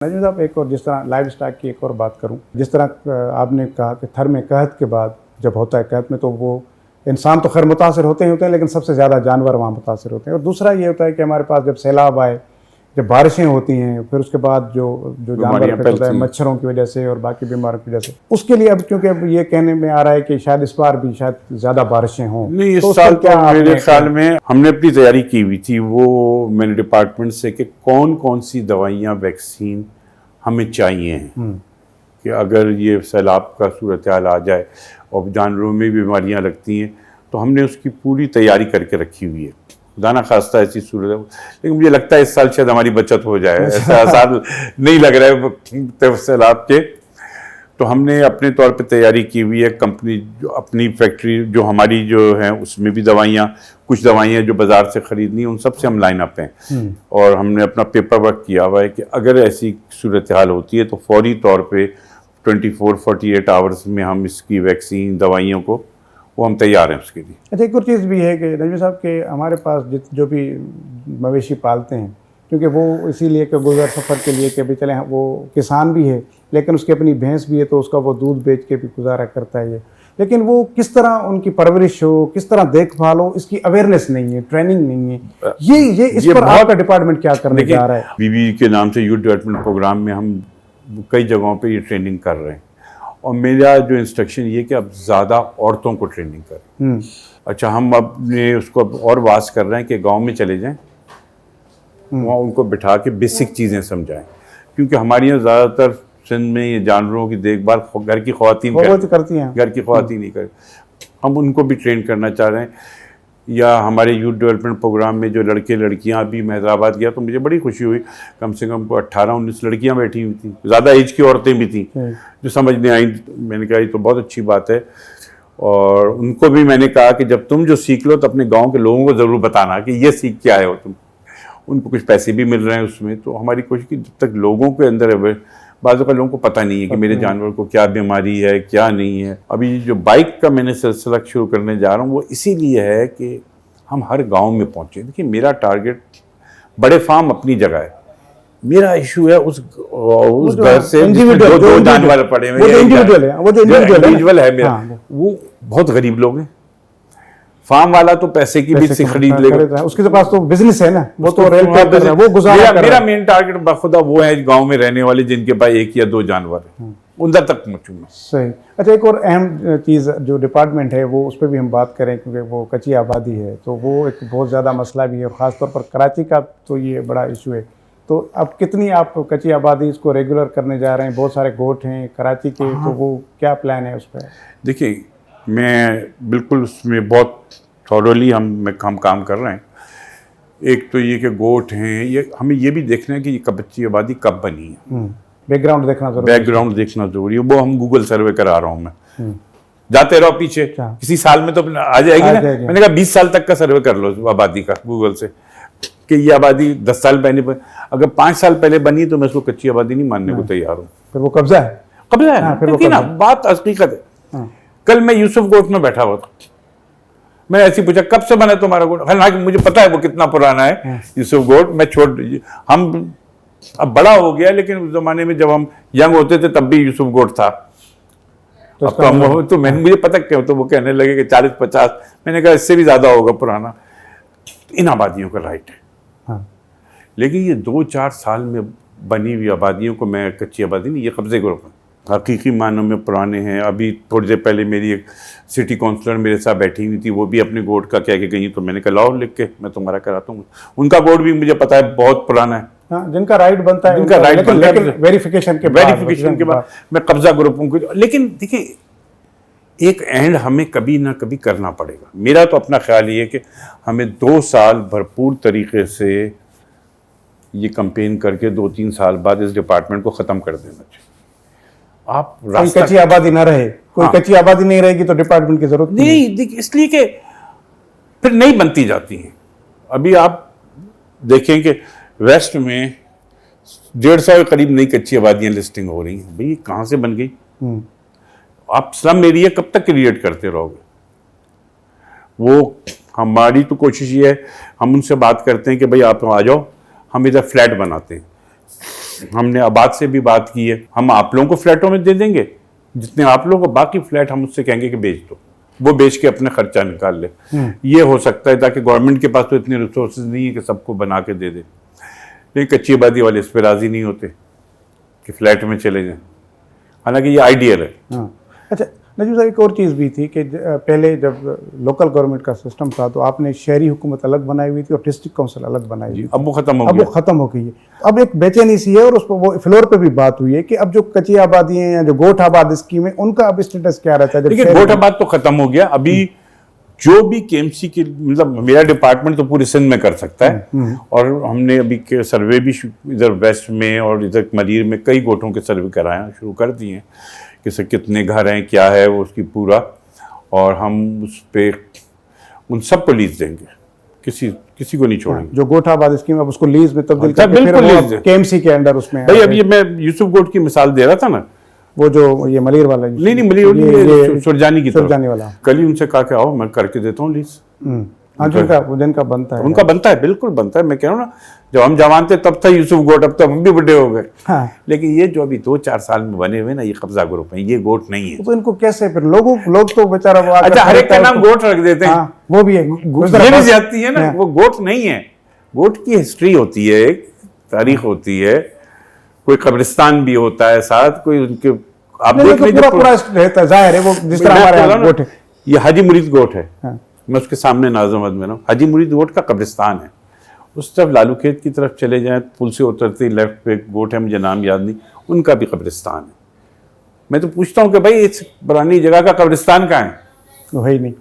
نجم صاحب ایک اور جس طرح لائف اسٹاک کی ایک اور بات کروں، جس طرح آپ نے کہا کہ تھر میں قحط کے بعد جب ہوتا ہے قحط میں تو وہ انسان تو خیر متاثر ہوتے ہیں لیکن سب سے زیادہ جانور وہاں متاثر ہوتے ہیں. اور دوسرا یہ ہوتا ہے کہ ہمارے پاس جب سیلاب آئے، جب بارشیں ہوتی ہیں، پھر اس کے بعد جو جانور ہوتا ہے مچھروں کی وجہ سے اور باقی بیماریوں کی وجہ سے، اس کے لیے اب کیونکہ اب یہ کہنے میں آ رہا ہے کہ شاید اس بار بھی شاید زیادہ بارشیں ہوں. نہیں، اس سال کیا میرے خیال میں ہم نے اپنی تیاری کی ہوئی تھی، وہ میں نے ڈپارٹمنٹ سے کہ کون کون سی دوائیاں ویکسین ہمیں چاہیے ہیں کہ اگر یہ سیلاب کا صورتحال آ جائے اور جانوروں میں بیماریاں لگتی ہیں تو ہم نے اس کی پوری تیاری کر کے رکھی ہوئی ہے. دانا خواستہ ایسی صورت ہے، لیکن مجھے لگتا ہے اس سال شاید ہماری بچت ہو جائے، ایسا سال نہیں لگ رہا ہے سیلاب کے. تو ہم نے اپنے طور پہ تیاری کی ہوئی ہے. کمپنی جو اپنی فیکٹری جو ہماری جو ہیں اس میں بھی دوائیاں، کچھ دوائیاں جو بازار سے خریدنی ہیں ان سب سے ہم لائن اپ ہیں. اور ہم نے اپنا پیپر ورک کیا ہوا ہے کہ اگر ایسی صورتحال ہوتی ہے تو فوری طور پہ 48 آورز میں ہم اس کی ویکسین دوائیوں کو وہ ہم تیار ہیں اس کے لیے. اچھا، ایک اور چیز بھی ہے کہ نجم صاحب کہ ہمارے پاس جو بھی مویشی پالتے ہیں، کیونکہ وہ اسی لیے کہ گزر سفر کے لیے کہ بھی چلیں وہ کسان بھی ہے لیکن اس کی اپنی بھینس بھی ہے تو اس کا وہ دودھ بیچ کے بھی گزارا کرتا ہے. لیکن وہ کس طرح ان کی پرورش ہو، کس طرح دیکھ بھال ہو، اس کی اویئرنیس نہیں ہے، ٹریننگ نہیں ہے. یہ اس پر آپ کا ڈپارٹمنٹ کیا کرنے جا رہا ہے؟ بی بی کے نام سے یوتھ ڈیولپمنٹ پروگرام میں ہم کئی جگہوں پہ یہ ٹریننگ کر رہے ہیں. اور میرا جو انسٹرکشن یہ کہ اب زیادہ عورتوں کو ٹریننگ کریں. اچھا، ہم اب نے اس کو اور واس کر رہے ہیں کہ گاؤں میں چلے جائیں، وہاں ان کو بٹھا کے بیسک چیزیں سمجھائیں، کیونکہ ہمارے یہاں زیادہ تر سندھ میں یہ جانوروں کی دیکھ بھال گھر کی خواتین کرتی ہیں، گھر کی خواتین نہیں کرتی. ہم ان کو بھی ٹرین کرنا چاہ رہے ہیں. یا ہمارے یوتھ ڈیولپمنٹ پروگرام میں جو لڑکے لڑکیاں، ابھی میں حیدرآباد گیا تو مجھے بڑی خوشی ہوئی، کم سے کم 18-19 لڑکیاں بیٹھی ہوئی تھیں، زیادہ ایج کی عورتیں بھی تھیں جو سمجھنے آئیں. میں نے کہا یہ تو بہت اچھی بات ہے. اور ان کو بھی میں نے کہا کہ جب تم جو سیکھ لو تو اپنے گاؤں کے لوگوں کو ضرور بتانا کہ یہ سیکھ کے آئے ہو تم. ان کو کچھ پیسے بھی مل رہے ہیں اس میں. تو ہماری کوشش کی جب تک لوگوں کے اندر بعض اوقات لوگوں کو پتہ نہیں ہے کہ میرے جانور کو کیا بیماری ہے کیا نہیں ہے. ابھی جو بائک کا میں نے سلسلہ شروع کرنے جا رہا ہوں وہ اسی لیے ہے کہ ہم ہر گاؤں میں پہنچے. دیکھیے میرا ٹارگٹ بڑے فارم اپنی جگہ ہے، میرا ایشو ہے اس گھر سے دو جانور پڑے ہوئے انڈیویجول ہے میرا، وہ بہت غریب لوگ ہیں. فارم والا تو پیسے کی بھی خرید لے گا، اس کے پاس تو بزنس ہے نا، وہ تو ریل پہ کر رہا ہے، وہ گزارا. میرا مین ٹارگٹ بخدا وہ ہے گاؤں میں رہنے والے جن کے پاس 1 یا 2 جانور ہیں، ان تک پہنچوں میں. صحیح. اچھا، ایک اور اہم چیز جو ڈپارٹمنٹ ہے وہ اس پہ بھی ہم بات کریں کیونکہ وہ کچی آبادی ہے تو وہ ایک بہت زیادہ مسئلہ بھی ہے، خاص طور پر کراچی کا تو یہ بڑا ایشو ہے. تو اب کتنی آپ کچی آبادی اس کو ریگولر کرنے جا رہے ہیں؟ بہت سارے گوٹ ہیں کراچی کے، تو وہ کیا پلان ہے اس پہ؟ دیکھیے میں بالکل اس میں بہت تھورولی ہم کام کر رہے ہیں. ایک تو یہ کہ گوٹ ہیں، یہ ہمیں یہ بھی دیکھنا ہے کہ یہ کچی آبادی کب بنی ہے، بیک گراؤنڈ دیکھنا ضروری ہے. وہ ہم گوگل سروے کرا رہا ہوں میں، جاتے رہو پیچھے، کسی سال میں تو آ جائے گی نا. میں نے کہا 20 سال تک کا سروے کر لو آبادی کا گوگل سے کہ یہ آبادی 10 سال پہلے، اگر 5 سال پہلے بنی تو میں اس کو کچی آبادی نہیں ماننے کو تیار ہوں. پھر وہ قبضہ ہے، بات حقیقت ہے. کل میں یوسف گوٹ میں بیٹھا ہوا تھا، میں ایسے پوچھا کب سے بنا تمہارا گوٹ؟ حالانکہ مجھے پتا ہے وہ کتنا پرانا ہے یوسف گوٹ. میں ہم اب بڑا ہو گیا لیکن اس زمانے میں جب ہم ینگ ہوتے تھے تب بھی یوسف گوٹ تھا. تو مجھے پتہ کیا تو وہ کہنے لگے کہ 40-50. میں نے کہا اس سے بھی زیادہ ہوگا پرانا. ان آبادیوں کا رائٹ ہے، لیکن یہ 2-4 سال میں بنی ہوئی آبادیوں کو میں کچی آبادی نہیں، یہ قبضے گروپ ہیں، حقیقی معنوں میں پرانے ہیں. ابھی تھوڑی دیر پہلے میری ایک سٹی کونسلر میرے ساتھ بیٹھی ہوئی تھی، وہ بھی اپنے گوٹ کا کہہ کے گئی، تو میں نے کہا لاؤ لکھ کے میں تمہارا کراتا ہوں. ان کا گوٹ بھی مجھے پتا ہے بہت پرانا ہے، جن کا رائٹ بنتا ہے، لیکن ویریفیکیشن کے بعد میں قبضہ گروپوں کو. لیکن دیکھیں ایک اینڈ ہمیں کبھی نہ کبھی کرنا پڑے گا. میرا تو اپنا خیال یہ ہے کہ ہمیں 2 سال بھرپور طریقے سے یہ کمپین کر کے 2-3 سال بعد اس ڈپارٹمنٹ کو ختم کر دینا چاہیے. آپ کچی آبادی نہ رہے، کوئی کچی آبادی نہیں رہے گی تو ڈپارٹمنٹ کی ضرورت نہیں. اس لیے کہ پھر نہیں بنتی جاتی ہیں. ابھی آپ دیکھیں کہ ویسٹ میں 150 کے قریب نئی کچی آبادیاں لسٹنگ ہو رہی ہیں. بھئی کہاں سے بن گئی؟ آپ سلم ایریا کب تک کریٹ کرتے رہو گے؟ وہ ہماری تو کوشش یہ ہے، ہم ان سے بات کرتے ہیں کہ بھئی آپ آ جاؤ، ہم ادھر فلیٹ بناتے ہیں. ہم نے آباد سے بھی بات کی ہے, ہم آپ لوگوں کو فلیٹوں میں دے دیں گے جتنے آپ لوگوں کو, باقی فلیٹ ہم اس سے کہیں گے کہ بیچ دو, وہ بیچ کے اپنے خرچہ نکال لے. یہ ہو سکتا ہے, تاکہ گورنمنٹ کے پاس تو اتنے ریسورسز نہیں ہے کہ سب کو بنا کے دے دے. لیکن کچی آبادی والے اس پہ راضی نہیں ہوتے کہ فلیٹ میں چلے جائیں, حالانکہ یہ آئیڈیل ہے. ہاں اچھا نجیب صاحب, ایک اور چیز بھی تھی کہ پہلے جب لوکل گورنمنٹ کا سسٹم تھا تو آپ نے شہری حکومت الگ بنائی ہوئی تھی اور ڈسٹرکٹ کونسل الگ بنائی ہوئی تھی. اب وہ ختم ہو اب گیا. وہ ختم ہو گئی ہے. اب ایک بے چینی سی ہے, اور اس پر وہ فلور پہ بھی بات ہوئی ہے کہ اب جو کچی آبادی ہیں یا جو گوٹھ آباد اسکیم ہے ان کا اب اسٹیٹس کیا رہتا ہے. دیکھیے گوٹھ آباد تو ختم ہو گیا. ابھی جو بھی کے ایم سی کی, مطلب میرا ڈپارٹمنٹ تو پورے سندھ میں کر سکتا ہے, اور ہم نے ابھی سروے بھی ادھر ویسٹ میں اور ادھر ملیر میں کئی گوٹھوں کے سروے کرایا شروع کر دیے ہیں کہ کتنے گھر ہیں, کیا ہے وہ اس کی پورا, اور ہم اس پہ ان سب کو لیز دیں گے, کسی کو نہیں چھوڑیں گے. جو گوٹھ آباد اسکیم اب اس کو لیز میں تبدیل کر کے بالکل پھر لیز وہ کے ایم سی کے انڈر اس میں. بھائی ابھی میں یوسف گوٹ کی مثال دے رہا تھا نا, وہ جو یہ ملیر والا, نہیں ملیر سرجانی کی سرجانی والا, کل ہی ان سے کہا کہ آؤ میں کر کے دیتا ہوں لیز. ہاں جن کا بنتا ہے, ان کا بنتا ہے, بالکل بنتا ہے. میں کہہ رہا ہوں نا, جب ہم جوان تھے تب تھا یوسف گوٹ, اب تو ہم بھی بڑے ہو گئے. لیکن یہ جو ابھی 2-4 سال میں بنے ہوئے نا, یہ قبضہ گروپ ہیں, یہ گوٹ نہیں ہے. تو ان کو کیسے پھر لوگ تو بیچارہ وہ اچھا ہر ایک کا نام گوٹ رکھ دیتے ہیں, وہ بھی ہے, یہ بھی زیادتی ہے نا. وہ گوٹ نہیں ہے. گوٹ کی ہسٹری ہوتی ہے, ایک تاریخ ہوتی ہے, کوئی قبرستان بھی ہوتا ہے ساتھ, کوئی ان کے آپ دیکھ لیجیے پورا رہتا ہے, ظاہر ہے وہ جس طرح ہمارے یہاں گوٹ ہے. یہ حاجی مرید گوٹ ہے, میں اس کے سامنے ناظم میں ہوں. حاجی مرید گوٹ کا قبرستان ہے. اس طرف لالو کھیت کی طرف چلے جائیں, پل سے اترتے لیفٹ پہ گوٹ ہے, مجھے نام یاد نہیں, ان کا بھی قبرستان ہے. میں تو پوچھتا ہوں کہ بھائی اس پرانی جگہ کا قبرستان کہاں ہے؟ وہی نہیں.